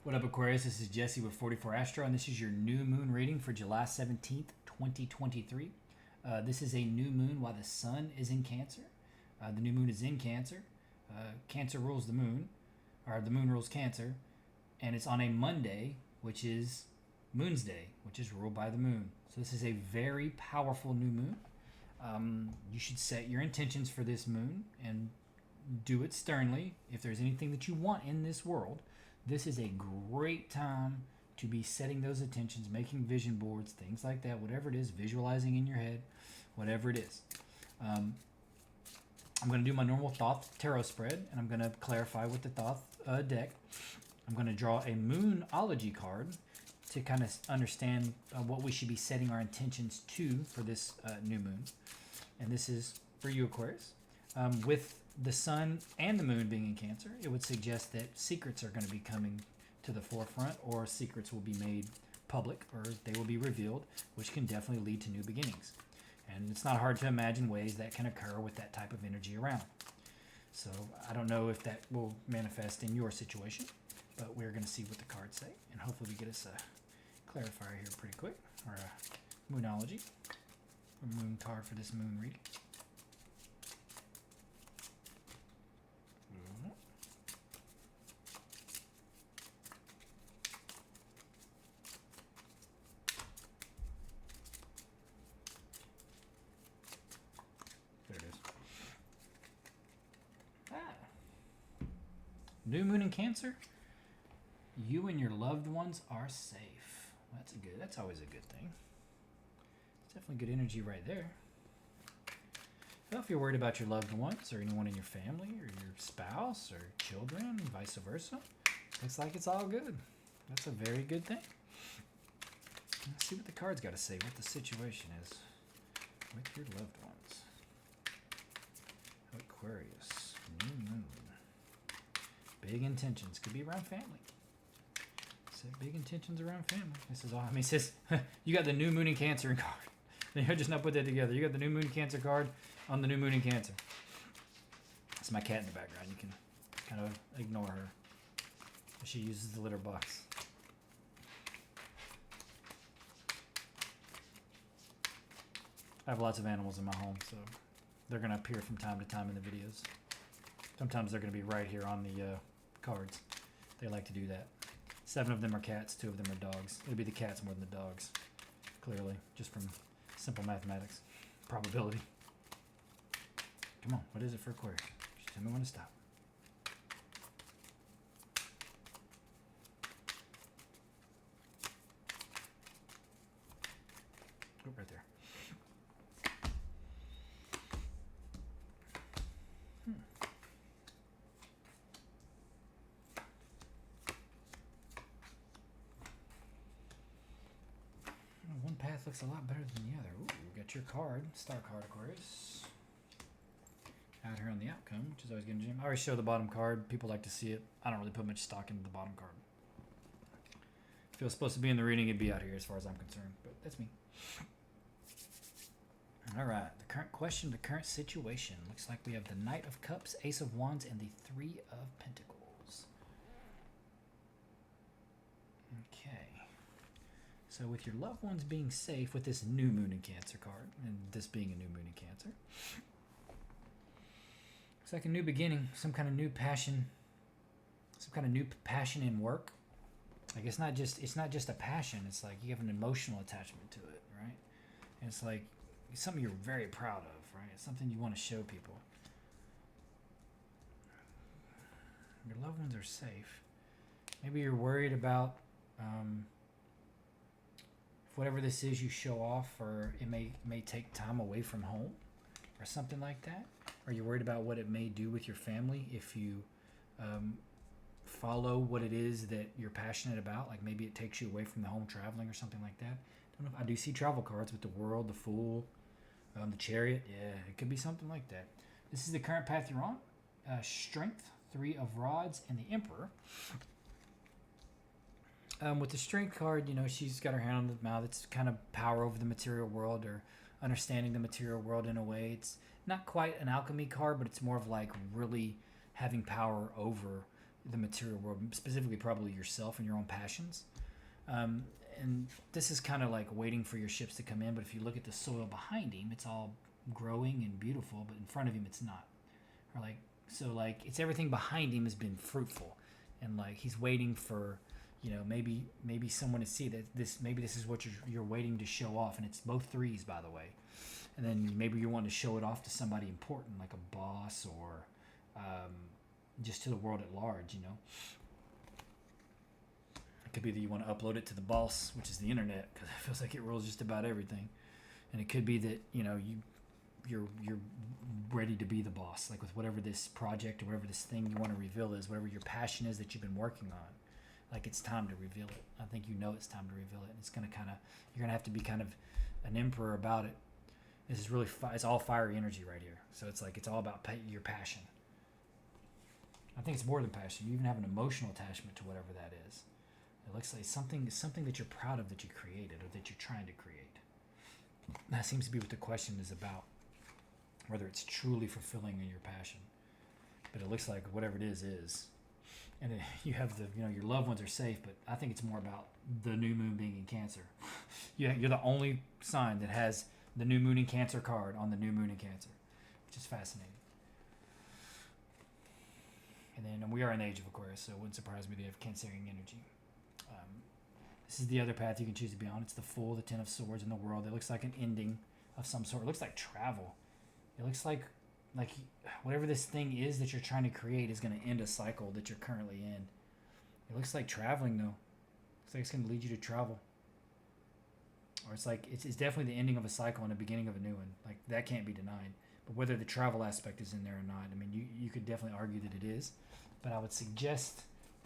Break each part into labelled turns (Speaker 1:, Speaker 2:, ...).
Speaker 1: What up, Aquarius? This is Jesse with 44 Astro, and this is your new moon reading for July 17th, 2023. This is a new moon while the sun is in Cancer. The new moon is in Cancer. Cancer rules the moon, or the moon rules Cancer, and it's on a Monday, which is Moon's Day, which is ruled by the moon. So this is a very powerful new moon. You should set your intentions for this moon and do it sternly. If there's anything that you want in this world, this is a great time to be setting those intentions, making vision boards, things like that, whatever it is, visualizing in your head, whatever it is. I'm going to do my normal Thoth tarot spread, and I'm going to clarify with the Thoth deck. I'm going to draw a Moonology card to kind of understand what we should be setting our intentions to for this new moon. And this is for you, Aquarius. With the sun and the moon being in Cancer, it would suggest that secrets are going to be coming to the forefront, or secrets will be made public, or they will be revealed, which can definitely lead to new beginnings. And it's not hard to imagine ways that can occur with that type of energy around. So I don't know if that will manifest in your situation, but we're going to see what the cards say, and hopefully we get us a clarifier here pretty quick, or a Moonology, a moon card for this moon reading. There it is. New moon in Cancer. You and your loved ones are safe. That's always a good thing. It's definitely good energy right there. Well, if you're worried about your loved ones or anyone in your family or your spouse or children, vice versa, looks like it's all good. That's a very good thing. Let's see what the cards got to say, what the situation is with your loved ones. Aquarius, new moon. Big intentions. Could be around family. Set big intentions around family. This is all. I mean, it says you got the new moon in Cancer card. They just not put that together. You got the new moon in Cancer card on the new moon in Cancer. It's my cat in the background. You can kind of ignore her. She uses the litter box. I have lots of animals in my home, so they're going to appear from time to time in the videos. Sometimes they're going to be right here on the cards. They like to do that. 7 of them are cats, 2 of them are dogs. It'll be the cats more than the dogs, clearly, just from simple mathematics. Probability. Come on, what is it for Aquarius? Just tell me when to stop. Oh, right there. One path looks a lot better than the other. Ooh, we got your card, star card, Aquarius. Out here on the outcome, which is always good. I always show the bottom card. People like to see it. I don't really put much stock into the bottom card. If it was supposed to be in the reading, it'd be out here as far as I'm concerned. But that's me. All right, the current question, the current situation. Looks like we have the Knight of Cups, Ace of Wands, and the 3 of Pentacles. Okay. So with your loved ones being safe with this new moon in Cancer card, and this being a new moon in Cancer, it's like a new beginning, some kind of new passion, in work. Like it's not just a passion. It's like you have an emotional attachment to it, right? And it's like it's something you're very proud of, right? It's something you want to show people. Your loved ones are safe. Maybe you're worried about whatever this is you show off, or it may take time away from home or something like that. Or you're worried about what it may do with your family if you follow what it is that you're passionate about. Like maybe it takes you away from the home traveling or something like that. I do see travel cards with the World, the Fool, the Chariot. Yeah, it could be something like that. This is the current path you're on. Strength, 3 of Rods, and the Emperor. With the Strength card, she's got her hand on the mouth. It's kind of power over the material world, or understanding the material world in a way. It's not quite an alchemy card, but it's more of like really having power over the material world, specifically probably yourself and your own passions. And this is kind of like waiting for your ships to come in, but if you look at the soil behind him, it's all growing and beautiful, but in front of him it's not. Or like, so like it's everything behind him has been fruitful, and like he's waiting for, maybe someone to see that maybe this is what you're waiting to show off, and it's both threes, by the way. And then maybe you want to show it off to somebody important, like a boss, or just to the world at large. It could be that you want to upload it to the boss, which is the internet, because it feels like it rules just about everything. And it could be that you're ready to be the boss, like with whatever this project or whatever this thing you want to reveal is, whatever your passion is that you've been working on. Like it's time to reveal it. I think it's time to reveal it. And it's gonna you're gonna have to be kind of an emperor about it. This is really it's all fiery energy right here. So it's like it's all about your passion. I think it's more than passion. You even have an emotional attachment to whatever that is. It looks like something that you're proud of that you created or that you're trying to create. That seems to be what the question is about, whether it's truly fulfilling in your passion. But it looks like whatever it is. And you have your loved ones are safe, but I think it's more about the new moon being in Cancer. You're the only sign that has the new moon in Cancer card on the new moon in Cancer, which is fascinating. And then we are in the age of Aquarius, so it wouldn't surprise me they have Cancerian energy. This is the other path you can choose to be on. It's the Fool, the Ten of Swords in the world. It looks like an ending of some sort. It looks like travel. It looks like whatever this thing is that you're trying to create is going to end a cycle that you're currently in. It looks like traveling, though. It looks like it's going to lead you to travel. Or it's like it's definitely the ending of a cycle and the beginning of a new one. Like that can't be denied. But whether the travel aspect is in there or not, I mean, you could definitely argue that it is. But I would suggest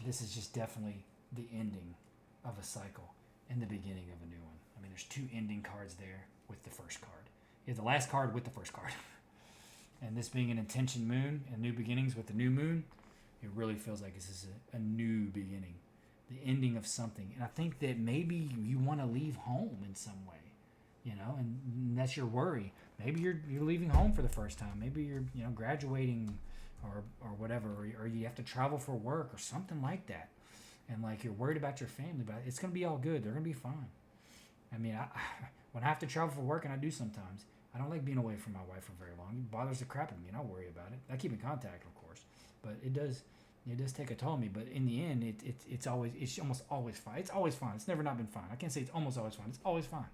Speaker 1: this is just definitely the ending of a cycle and the beginning of a new one. I mean, there's two ending cards there with the first card. You have the last card with the first card. And this being an intention moon and new beginnings with the new moon, it really feels like this is a new beginning, the ending of something. And I think that maybe you want to leave home in some way, and that's your worry. Maybe you're leaving home for the first time. Maybe you're graduating or whatever, or you have to travel for work or something like that. And like you're worried about your family, but it's going to be all good. They're going to be fine. I mean, when I have to travel for work, and I do sometimes, I don't like being away from my wife for very long. It bothers the crap out of me, and I'll worry about it. I keep in contact, of course, but it does take a toll on me. But in the end, it's almost always fine. It's always fine. It's never not been fine. I can't say it's almost always fine. It's always fine.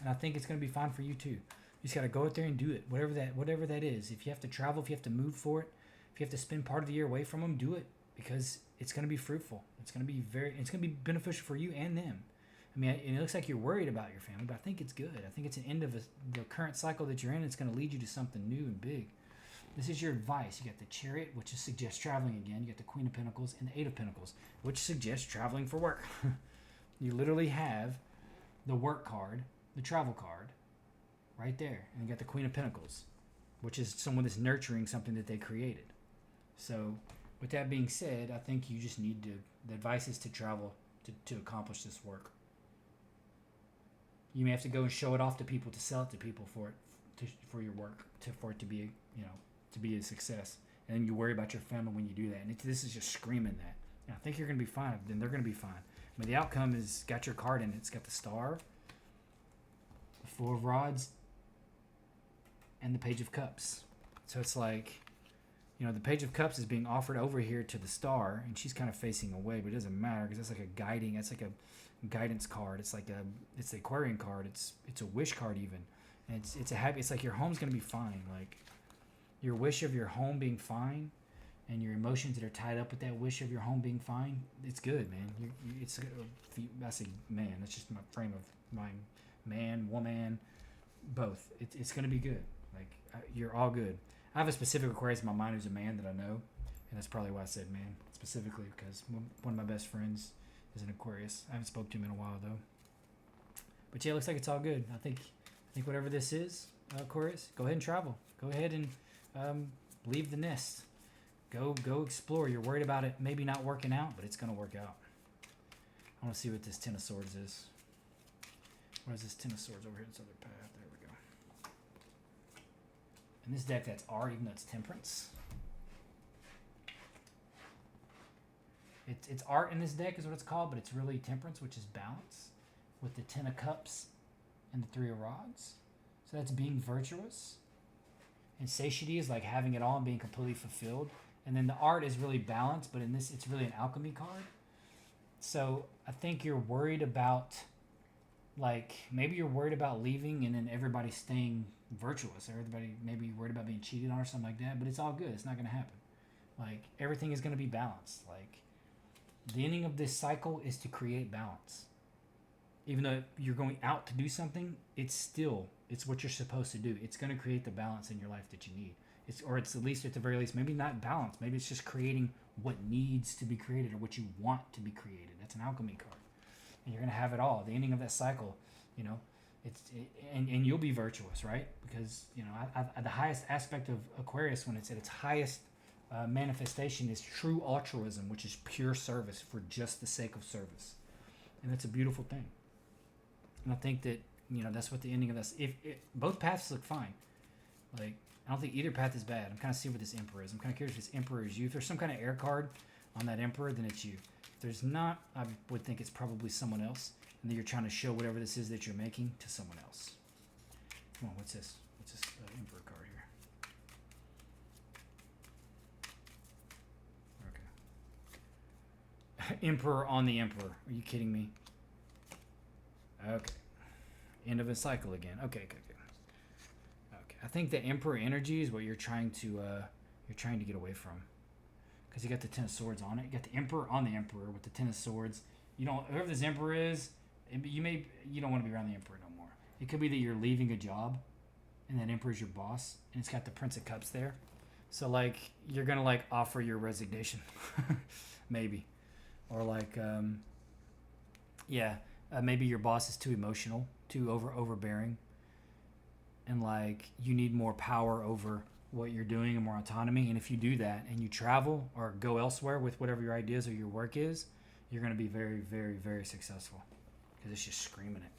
Speaker 1: And I think it's going to be fine for you too. You just got to go out there and do it. Whatever that is. If you have to travel, if you have to move for it, if you have to spend part of the year away from them, do it, because it's going to be fruitful. It's going to be beneficial for you and them. I mean, it looks like you're worried about your family, but I think it's good. I think it's an end of the current cycle that you're in. It's going to lead you to something new and big. This is your advice. You got the Chariot, which suggests traveling again. You got the Queen of Pentacles and the Eight of Pentacles, which suggests traveling for work. You literally have the work card, the travel card, right there. And you got the Queen of Pentacles, which is someone that's nurturing something that they created. So with that being said, I think you just need the advice is to travel to accomplish this work. You may have to go and show it off to people, to sell it to people for your work, for it to be to be a success. And then you worry about your family when you do that. And this is just screaming that. And I think you're going to be fine. Then they're going to be fine. I mean, the outcome is got your card in it. It's got the Star, the Four of Rods, and the Page of Cups. So it's like, the Page of Cups is being offered over here to the Star, and she's kind of facing away, but it doesn't matter because that's like a guidance card. It's the Aquarian card. It's a wish card even, and it's like your home's gonna be fine. Like your wish of your home being fine, and your emotions that are tied up with that wish of your home being fine. It's good, man. I say man. That's just my frame of mind. Man, woman, both. It's gonna be good. Like you're all good. I have a specific Aquarius in my mind who's a man that I know, and that's probably why I said man specifically, because one of my best friends is an Aquarius. I haven't spoken to him in a while though. But yeah, it looks like it's all good. I think whatever this is, Aquarius, go ahead and travel. Go ahead and leave the nest. Go explore. You're worried about it maybe not working out, but it's gonna work out. I want to see what this Ten of Swords is. What is this Ten of Swords over here? This other path. There we go. In this deck, that's R, even though it's Temperance. It's art in this deck is what it's called, but it's really temperance, which is balance, with the Ten of Cups and the Three of Rods. So that's being virtuous. And satiety is like having it all and being completely fulfilled. And then the art is really balance, but in this, it's really an alchemy card. So I think you're worried about, like, maybe you're worried about leaving and then everybody staying virtuous. Or everybody maybe worried about being cheated on or something like that. But it's all good. It's not going to happen. Like, everything is going to be balanced. Like, the ending of this cycle is to create balance. Even though you're going out to do something, it's what you're supposed to do. It's going to create the balance in your life that you need. It's at least, at the very least, maybe not balance. Maybe it's just creating what needs to be created or what you want to be created. That's an alchemy card. And you're going to have it all. The ending of that cycle, and you'll be virtuous, right? Because, the highest aspect of Aquarius, when it's at its highest manifestation, is true altruism, which is pure service for just the sake of service. And that's a beautiful thing. And I think that, that's what the ending of this, if both paths look fine. Like, I don't think either path is bad. I'm kind of seeing what this Emperor is. I'm kind of curious if this Emperor is you. If there's some kind of air card on that Emperor, then it's you. If there's not, I would think it's probably someone else. And then you're trying to show whatever this is that you're making to someone else. Come on, what's this? What's this Emperor card here? Okay. Emperor on the Emperor. Are you kidding me? Okay. End of a cycle again. Okay. I think the Emperor energy is what you're trying to get away from, because you got the Ten of Swords on it. You got the Emperor on the Emperor with the Ten of Swords. Whoever this Emperor is, you don't want to be around the Emperor no more. It could be that you're leaving a job, and that Emperor's your boss, and it's got the Prince of Cups there. So like you're gonna like offer your resignation, maybe, or like maybe your boss is too emotional, too overbearing. And like you need more power over what you're doing and more autonomy. And if you do that and you travel or go elsewhere with whatever your ideas or your work is, you're going to be very, very, very successful, because it's just screaming it.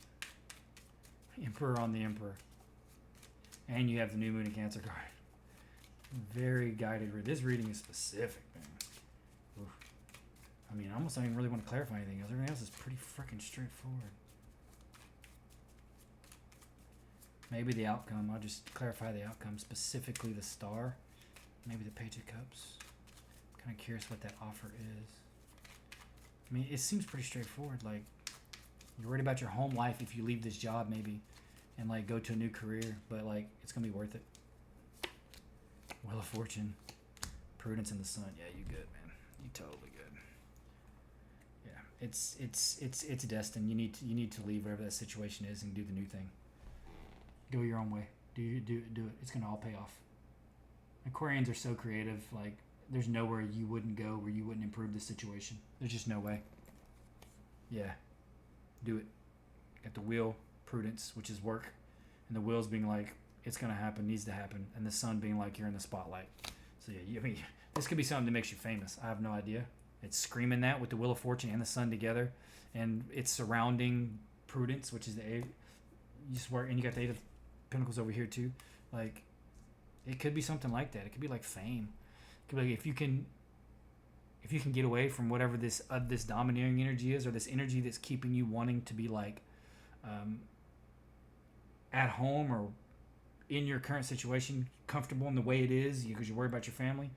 Speaker 1: Emperor on the Emperor. And you have the New Moon in Cancer card. Very guided read. This reading is specific, man. Oof. I mean, I almost don't even really want to clarify anything else. Everything else is pretty freaking straightforward. Maybe the outcome. I'll just clarify the outcome. Specifically the Star. Maybe the Page of Cups. I'm kind of curious what that offer is. I mean, it seems pretty straightforward. Like, you're worried about your home life if you leave this job maybe and like go to a new career. But like, it's going to be worth it. Wheel of Fortune. Prudence in the Sun. Yeah, you good, man. You totally good. Yeah, it's destined. You need to leave whatever that situation is and do the new thing. Go your own way. Do it. It's gonna all pay off. Aquarians are so creative. Like, there's nowhere you wouldn't go where you wouldn't improve the situation. There's just no way. Yeah, do it. Got the Wheel, Prudence, which is work, and the Wheel's being like, it's gonna happen, needs to happen, and the Sun being like, you're in the spotlight. So yeah, I mean, this could be something that makes you famous. I have no idea. It's screaming that with the Wheel of Fortune and the Sun together, and it's surrounding Prudence, which is the Eight. You just work, and you got the Eight of Pentacles over here too. Like, it could be something like that. It could be like fame. It could be like if you can get away from whatever this domineering energy is, or this energy that's keeping you wanting to be like at home or in your current situation, comfortable in the way it is because you're worried about your family.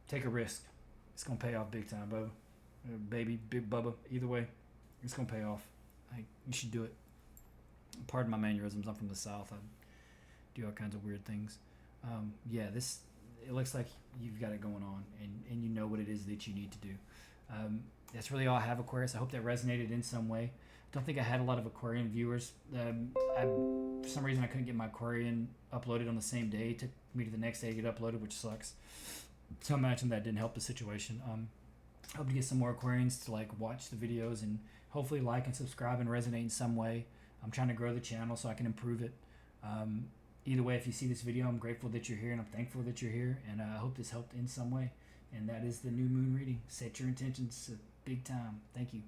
Speaker 1: Take a risk. It's gonna pay off big time, Bubba. Baby, big Bubba. Either way, it's gonna pay off. Like, you should do it. Pardon my mannerisms. I'm from the South. I do all kinds of weird things. It looks like you've got it going on, and you know what it is that you need to do. That's really all I have, Aquarius. I hope that resonated in some way. I don't think I had a lot of Aquarian viewers. For some reason, I couldn't get my Aquarian uploaded on the same day. It took me to the next day to get uploaded, which sucks. So I imagine that didn't help the situation. I hope to get some more Aquarians to like watch the videos and hopefully like and subscribe and resonate in some way. I'm trying to grow the channel so I can improve it. Either way, if you see this video, I'm grateful that you're here and I'm thankful that you're here. And I hope this helped in some way. And that is the new moon reading. Set your intentions big time. Thank you.